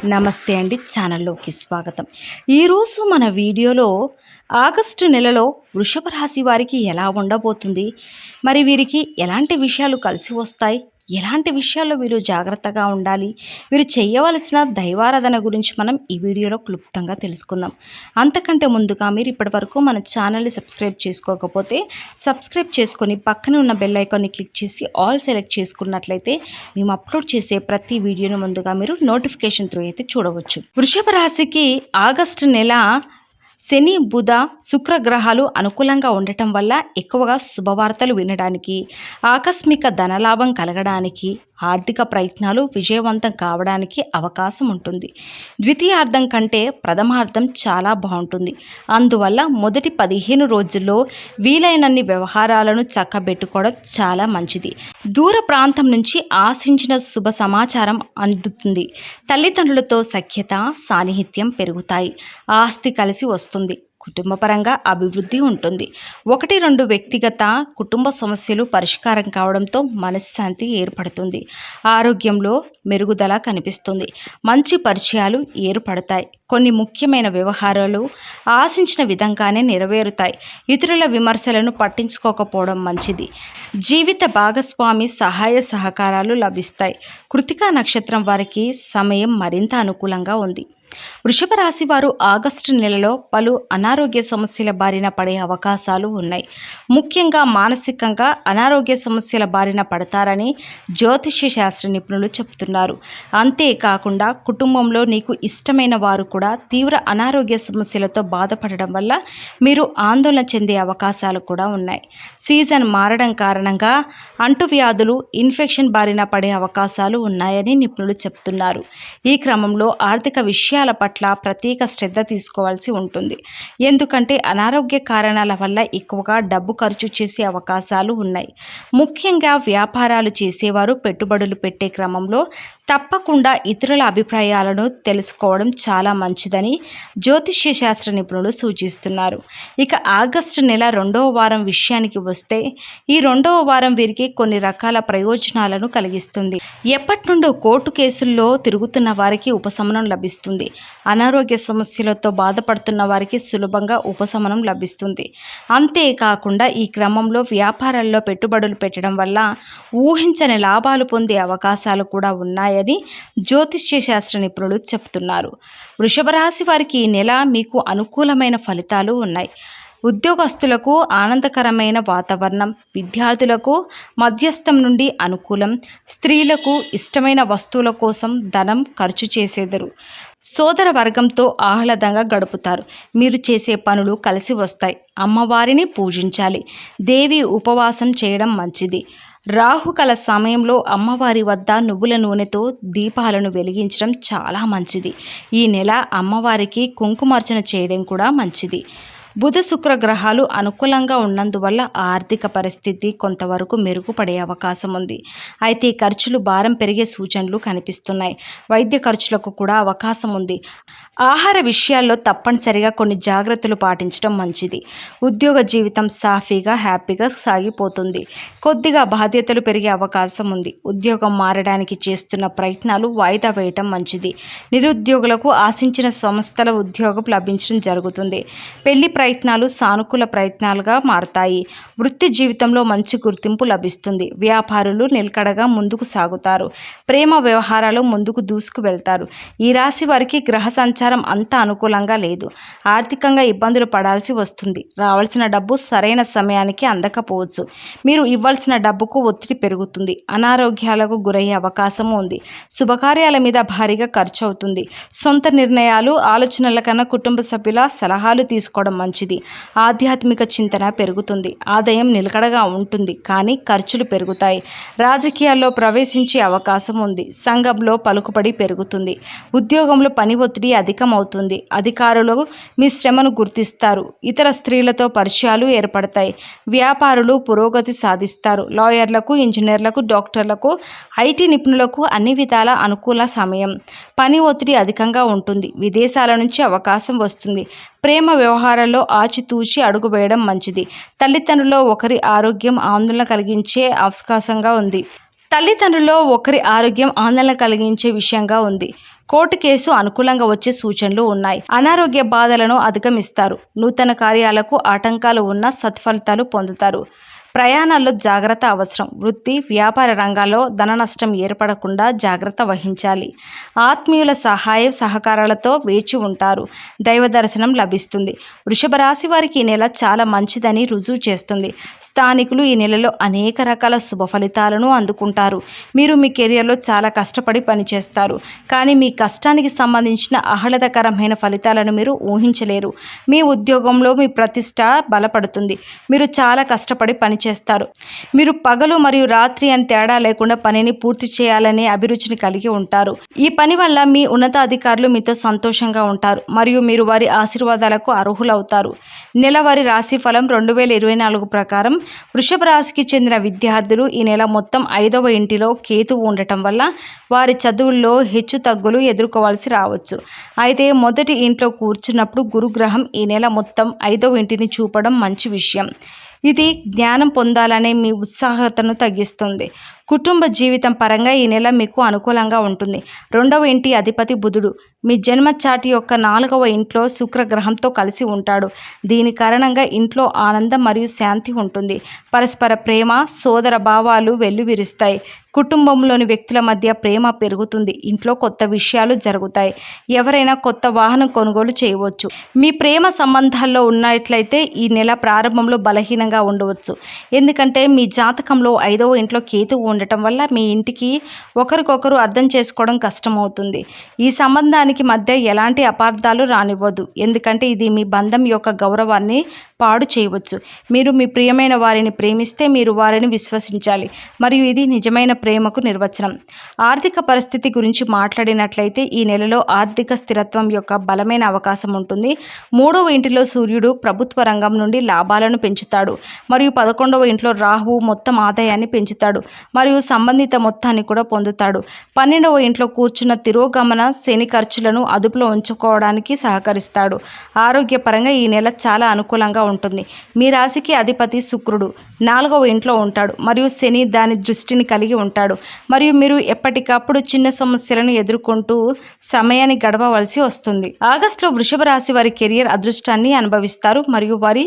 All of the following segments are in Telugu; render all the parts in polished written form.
నమస్తే అండి, ఛానల్లోకి స్వాగతం. ఈరోజు మన వీడియోలో ఆగస్టు నెలలో వృషభ రాశి వారికి ఎలా ఉండబోతుంది, మరి వీరికి ఎలాంటి విషయాలు కలిసి వస్తాయి, ఎలాంటి విషయాల్లో వీరు జాగ్రత్తగా ఉండాలి, వీరు చేయవలసిన దైవారాధన గురించి మనం ఈ వీడియోలో క్లుప్తంగా తెలుసుకుందాం. అంతకంటే ముందుగా మీరు ఇప్పటివరకు మన ఛానల్ని సబ్స్క్రైబ్ చేసుకోకపోతే సబ్స్క్రైబ్ చేసుకొని పక్కనే ఉన్న బెల్ ఐకాన్ని క్లిక్ చేసి ఆల్ సెలెక్ట్ చేసుకున్నట్లయితే మేము అప్లోడ్ చేసే ప్రతి వీడియోను ముందుగా మీరు నోటిఫికేషన్ త్రూ అయితే చూడవచ్చు. వృషభ రాశికి ఆగస్టు నెల శని, బుధ, శుక్ర గ్రహాలు అనుకూలంగా ఉండటం వల్ల ఎక్కువగా శుభవార్తలు వినడానికి, ఆకస్మిక ధనలాభం కలగడానికి, ఆర్థిక ప్రయత్నాలు విజయవంతం కావడానికి అవకాశం ఉంటుంది. ద్వితీయార్థం కంటే ప్రథమార్థం చాలా బాగుంటుంది. అందువల్ల మొదటి 15 రోజుల్లో వీలైనన్ని వ్యవహారాలను చక్కబెట్టుకోవడం చాలా మంచిది. దూర ప్రాంతం నుంచి ఆశించిన శుభ సమాచారం అందుతుంది. తల్లిదండ్రులతో సఖ్యత, సాన్నిహిత్యం పెరుగుతాయి. ఆస్తి కలిసి వస్తుంది. కుటుంబపరంగా అభివృద్ధి ఉంటుంది. 1-2 వ్యక్తిగత కుటుంబ సమస్యలు పరిష్కారం కావడంతో మనశ్శాంతి ఏర్పడుతుంది. ఆరోగ్యంలో మెరుగుదల కనిపిస్తుంది. మంచి పరిచయాలు ఏర్పడతాయి. కొన్ని ముఖ్యమైన వ్యవహారాలు ఆశించిన విధంగానే నెరవేరుతాయి. ఇతరుల విమర్శలను పట్టించుకోకపోవడం మంచిది. జీవిత భాగస్వామి సహాయ సహకారాలు లభిస్తాయి. కృతికా నక్షత్రం వారికి సమయం మరింత అనుకూలంగా ఉంది. వృషభ రాశి వారు ఆగస్టు నెలలో పలు అనారోగ్య సమస్యల బారిన పడే అవకాశాలు ఉన్నాయి. ముఖ్యంగా మానసికంగా అనారోగ్య సమస్యల బారిన పడతారని జ్యోతిష్య శాస్త్ర నిపుణులు చెబుతున్నారు. అంతేకాకుండా కుటుంబంలో నీకు ఇష్టమైన వారు కూడా తీవ్ర అనారోగ్య సమస్యలతో బాధపడడం వల్ల మీరు ఆందోళన చెందే అవకాశాలు కూడా ఉన్నాయి. సీజన్ మారడం కారణంగా అంటువ్యాధులు, ఇన్ఫెక్షన్ బారిన పడే అవకాశాలు ఉన్నాయని నిపుణులు చెబుతున్నారు. ఈ క్రమంలో ఆర్థిక విషయాల పట్ల ప్రత్యేక శ్రద్ధ తీసుకోవాల్సి ఉంటుంది. ఎందుకంటే అనారోగ్య కారణాల వల్ల ఎక్కువగా డబ్బు ఖర్చు చేసే అవకాశాలు ఉన్నాయి. ముఖ్యంగా వ్యాపారాలు చేసేవారు పెట్టుబడులు పెట్టే క్రమంలో తప్పకుండా ఇతరుల అభిప్రాయాలను తెలుసుకోవడం చాలా మంచిదని జ్యోతిష్య శాస్త్ర నిపుణులు సూచిస్తున్నారు. ఇక ఆగస్టు నెల 2వ వారం విషయానికి వస్తే ఈ 2వ వారం వీరికి కొన్ని రకాల ప్రయోజనాలను కలిగిస్తుంది. ఎప్పటి నుండో కోర్టు కేసుల్లో తిరుగుతున్న వారికి ఉపశమనం లభిస్తుంది. అనారోగ్య సమస్యలతో బాధపడుతున్న వారికి సులభంగా ఉపశమనం లభిస్తుంది. అంతేకాకుండా ఈ క్రమంలో వ్యాపారాల్లో పెట్టుబడులు పెట్టడం వల్ల ఊహించని లాభాలు పొందే అవకాశాలు కూడా ఉన్నాయని జ్యోతిష్య శాస్త్ర నిపుణులు చెబుతున్నారు. వృషభ రాశి వారికి ఈ నెల మీకు అనుకూలమైన ఫలితాలు ఉన్నాయి. ఉద్యోగస్తులకు ఆనందకరమైన వాతావరణం, విద్యార్థులకు మధ్యస్థం నుండి అనుకూలం, స్త్రీలకు ఇష్టమైన వస్తువుల కోసం ధనం ఖర్చు చేసేదరు. సోదర వర్గంతో ఆహ్లాదంగా గడుపుతారు. మీరు చేసే పనులు కలిసి వస్తాయి. అమ్మవారిని పూజించాలి. దేవి ఉపవాసం చేయడం మంచిది. రాహుకాల సమయంలో అమ్మవారి వద్ద నువ్వుల నూనెతో దీపాలను వెలిగించడం చాలా మంచిది. ఈ నెల అమ్మవారికి కుంకుమార్చన చేయడం కూడా మంచిది. బుధ, శుక్ర గ్రహాలు అనుకూలంగా ఉన్నందువల్ల ఆర్థిక పరిస్థితి కొంతవరకు మెరుగుపడే అవకాశం ఉంది. అయితే ఖర్చులు భారం పెరిగే సూచనలు కనిపిస్తున్నాయి. వైద్య ఖర్చులకు కూడా అవకాశం ఉంది. ఆహార విషయాల్లో తప్పనిసరిగా కొన్ని జాగ్రత్తలు పాటించడం మంచిది. ఉద్యోగ జీవితం సాఫీగా, హ్యాపీగా సాగిపోతుంది. కొద్దిగా బాధ్యతలు పెరిగే అవకాశం ఉంది. ఉద్యోగం మారడానికి చేస్తున్న ప్రయత్నాలు వాయిదా వేయటం మంచిది. నిరుద్యోగులకు ఆశించిన సంస్థల ఉద్యోగం లభించడం జరుగుతుంది. పెళ్లి ప్రయత్నాలు సానుకూల ప్రయత్నాలుగా మారతాయి. వృత్తి జీవితంలో మంచి గుర్తింపు లభిస్తుంది. వ్యాపారులు నిలకడగా ముందుకు సాగుతారు. ప్రేమ వ్యవహారాలు ముందుకు దూసుకు వెళ్తారు. ఈ రాశి వారికి గ్రహ సంచారం అంత అనుకూలంగా లేదు. ఆర్థికంగా ఇబ్బందులు పడాల్సి వస్తుంది. రావాల్సిన డబ్బు సరైన సమయానికి అందకపోవచ్చు. మీరు ఇవ్వాల్సిన డబ్బుకు ఒత్తిడి పెరుగుతుంది. అనారోగ్యాలకు గురయ్యే అవకాశం ఉంది. శుభకార్యాల మీద భారీగా ఖర్చు అవుతుంది. సొంత నిర్ణయాలు, ఆలోచనల కన్నా కుటుంబ సభ్యుల సలహాలు తీసుకోవడం మంచిది. ఆధ్యాత్మిక చింతన పెరుగుతుంది. ఆదాయం నిలకడగా ఉంటుంది, కానీ ఖర్చులు పెరుగుతాయి. రాజకీయాల్లో ప్రవేశించే అవకాశం ఉంది. సంఘంలో పలుకుబడి పెరుగుతుంది. ఉద్యోగంలో పని ఒత్తిడి అధికమవుతుంది. అధికారులు మీ శ్రమను గుర్తిస్తారు. ఇతర స్త్రీలతో పరిచయాలు ఏర్పడతాయి. వ్యాపారులు పురోగతి సాధిస్తారు. లాయర్లకు, ఇంజనీర్లకు, డాక్టర్లకు, ఐటీ నిపుణులకు అన్ని విధాల అనుకూల సమయం. పని ఒత్తిడి అధికంగా ఉంటుంది. విదేశాల నుంచి అవకాశం వస్తుంది. ప్రేమ వ్యవహారాల్లో ఆచితూచి అడుగు వేయడం మంచిది. తల్లిదండ్రుల్లో ఒకరి ఆరోగ్యం ఆందోళన కలిగించే అవకాశంగా ఉంది. తల్లిదండ్రుల్లో ఒకరి ఆరోగ్యం ఆందోళన కలిగించే విషయంగా ఉంది. కోర్టు కేసు అనుకూలంగా వచ్చే సూచనలు ఉన్నాయి. అనారోగ్య బాధలను అధిగమిస్తారు. నూతన కార్యాలకు ఆటంకాలు ఉన్న సత్ఫలితాలు పొందుతారు. ప్రయాణాల్లో జాగ్రత్త అవసరం. వృత్తి, వ్యాపార రంగాల్లో ధన నష్టం ఏర్పడకుండా జాగ్రత్త వహించాలి. ఆత్మీయుల సహాయ సహకారాలతో వేచి ఉంటారు. దైవ దర్శనం లభిస్తుంది. వృషభ రాశి వారికి ఈ నెల చాలా మంచిదని రుజువు చేస్తుంది. స్థానికులు ఈ నెలలో అనేక రకాల శుభ ఫలితాలను అందుకుంటారు. మీరు మీ కెరియర్లో చాలా కష్టపడి పనిచేస్తారు, కానీ మీ కష్టానికి సంబంధించిన ఆహ్లాదకరమైన ఫలితాలను మీరు ఊహించలేరు. మీ ఉద్యోగంలో మీ ప్రతిష్ట బలపడుతుంది. మీరు చాలా కష్టపడి పనిచేస్తారు. మీరు పగలు మరియు రాత్రి అని తేడా లేకుండా పనిని పూర్తి చేయాలనే అభిరుచిని కలిగి ఉంటారు. ఈ పని వల్ల మీ ఉన్నతాధికారులు మీతో సంతోషంగా ఉంటారు మరియు మీరు వారి ఆశీర్వాదాలకు అర్హులవుతారు. నెలవారీ రాశి ఫలం 2024 ప్రకారం వృషభ రాశికి చెందిన విద్యార్థులు ఈ నెల మొత్తం 5వ ఇంటిలో కేతువు ఉండటం వల్ల వారి చదువుల్లో హెచ్చు తగ్గులు ఎదుర్కోవాల్సి రావచ్చు. అయితే మొదటి ఇంట్లో కూర్చున్నప్పుడు గురుగ్రహం ఈ నెల మొత్తం 5వ ఇంటిని చూపడం మంచి విషయం. ఇది జ్ఞానం పొందాలనే మీ ఉత్సాహతను తగ్గిస్తుంది. కుటుంబ జీవితం పరంగా ఈ నెల మీకు అనుకూలంగా ఉంటుంది. 2వ ఇంటి అధిపతి బుధుడు మీ జన్మ చార్ట్ యొక్క 4వ ఇంట్లో శుక్రగ్రహంతో కలిసి ఉంటాడు. దీని కారణంగా ఇంట్లో ఆనందం మరియు శాంతి ఉంటుంది. పరస్పర ప్రేమ, సోదర భావాలు వెల్లువిరుస్తాయి. కుటుంబంలోని వ్యక్తుల మధ్య ప్రేమ పెరుగుతుంది. ఇంట్లో కొత్త విషయాలు జరుగుతాయి. ఎవరైనా కొత్త వాహనం కొనుగోలు చేయవచ్చు. మీ ప్రేమ సంబంధాల్లో ఉన్నట్లయితే ఈ నెల ప్రారంభంలో బలహీనంగా ఉండవచ్చు, ఎందుకంటే మీ జాతకంలో 5వ ఇంట్లో కేతువు ఉండటం వల్ల మీ ఇంటికి ఒకరికొకరు అర్థం చేసుకోవడం కష్టమవుతుంది. ఈ సంబంధానికి మధ్య ఎలాంటి అపార్థాలు రానివ్వదు, ఎందుకంటే ఇది మీ బంధం యొక్క గౌరవాన్ని పాడు చేయవచ్చు. మీరు మీ ప్రియమైన వారిని ప్రేమిస్తే మీరు వారిని విశ్వసించాలి, మరియు ఇది నిజమైన ప్రేమకు నిర్వచనం. ఆర్థిక పరిస్థితి గురించి మాట్లాడినట్లయితే ఈ నెలలో ఆర్థిక స్థిరత్వం యొక్క బలమైన అవకాశం ఉంటుంది. 3వ ఇంటిలో సూర్యుడు ప్రభుత్వ రంగం నుండి లాభాలను పెంచుతాడు మరియు 11వ ఇంట్లో రాహువు మొత్తం ఆదాయాన్ని పెంచుతాడు మరియు సంబంధిత మొత్తాన్ని కూడా పొందుతాడు. 12వ ఇంట్లో కూర్చున్న తిరోగమన శని ఖర్చులను అదుపులో ఉంచుకోవడానికి సహకరిస్తాడు. ఆరోగ్యపరంగా ఈ నెల చాలా అనుకూలంగా ఉంటుంది. మీ రాశికి అధిపతి శుక్రుడు 4వ ఇంట్లో ఉంటాడు మరియు శని దాని దృష్టిని కలిగి ఉంటాడు, మరియు మీరు ఎప్పటికప్పుడు చిన్న సమస్యలను ఎదుర్కొంటూ సమయాన్ని గడపవలసి వస్తుంది. ఆగస్టులో వృషభ రాశి వారి కెరియర్ అదృష్టాన్ని అనుభవిస్తారు మరియు వారి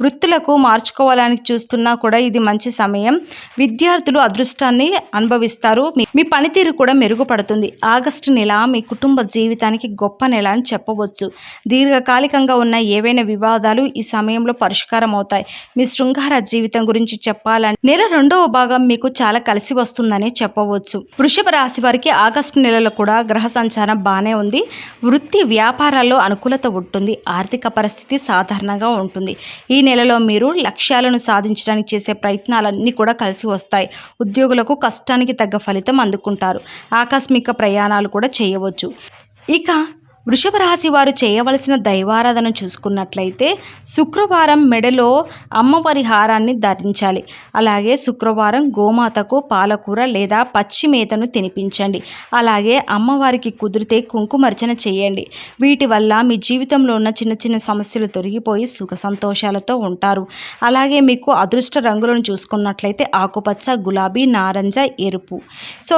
వృత్తులకు మార్చుకోవాలని చూస్తున్నా కూడా ఇది మంచి సమయం. విద్యార్థులు అదృష్టాన్ని అనుభవిస్తారు. మీ పనితీరు కూడా మెరుగుపడుతుంది. ఆగస్టు నెల మీ కుటుంబ జీవితానికి గొప్ప నెల అని చెప్పవచ్చు. దీర్ఘకాలికంగా ఉన్న ఏవైనా వివాదాలు ఈ సమయంలో పరిష్కారం అవుతాయి. మీ శృంగార జీవితం గురించి చెప్పాలంటే నెల 2వ భాగం మీకు చాలా కలిసి వస్తుందని చెప్పవచ్చు. వృషభ రాశి వారికి ఆగస్టు నెలలో కూడా గ్రహ సంచారం బాగానే ఉంది. వృత్తి వ్యాపారాల్లో అనుకూలత ఉంటుంది. ఆర్థిక పరిస్థితి సాధారణంగా ఉంటుంది. ఈ నెలలో మీరు లక్ష్యాలను సాధించడానికి చేసే ప్రయత్నాలన్నీ కూడా కలిసి వస్తాయి. ఉద్యోగులకు కష్టానికి తగ్గ ఫలితం అందుకుంటారు. ఆకస్మిక ప్రయాణాలు కూడా చేయవచ్చు. ఇక వృషభ రాశి వారు చేయవలసిన దైవారాధన చూసుకున్నట్లయితే శుక్రవారం మెడలో అమ్మవారి హారాన్ని ధరించాలి. అలాగే శుక్రవారం గోమాతకు పాలకూర లేదా పచ్చి మేతను తినిపించండి. అలాగే అమ్మవారికి కుదిరితే కుంకుమర్చన చేయండి. వీటి వల్ల మీ జీవితంలో ఉన్న చిన్న చిన్న సమస్యలు తొలగిపోయి సుఖ సంతోషాలతో ఉంటారు. అలాగే మీకు అదృష్ట రంగులను చూసుకున్నట్లయితే ఆకుపచ్చ, గులాబీ, నారింజ, ఎరుపు. సో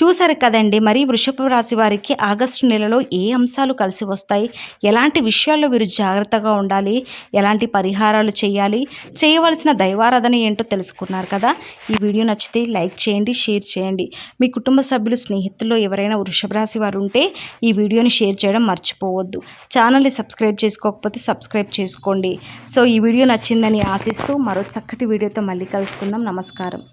చూసారు కదండి, మరి వృషభ రాశి వారికి ఆగస్టు నెలలో ఏ అంశాలు కలిసి వస్తాయి, ఎలాంటి విషయాల్లో వీరు జాగ్రత్తగా ఉండాలి, ఎలాంటి పరిహారాలు చేయాలి, చేయవలసిన దైవారాధన ఏంటో తెలుసుకున్నారు కదా. ఈ వీడియో నచ్చితే లైక్ చేయండి, షేర్ చేయండి. మీ కుటుంబ సభ్యులు, స్నేహితుల్లో ఎవరైనా వృషభ రాశి వారు ఉంటే ఈ వీడియోని షేర్ చేయడం మర్చిపోవద్దు. ఛానల్ని సబ్స్క్రైబ్ చేసుకోకపోతే సబ్స్క్రైబ్ చేసుకోండి. సో ఈ వీడియో నచ్చిందని ఆశిస్తూ మరో చక్కటి వీడియోతో మళ్ళీ కలుసుకుందాం. నమస్కారం.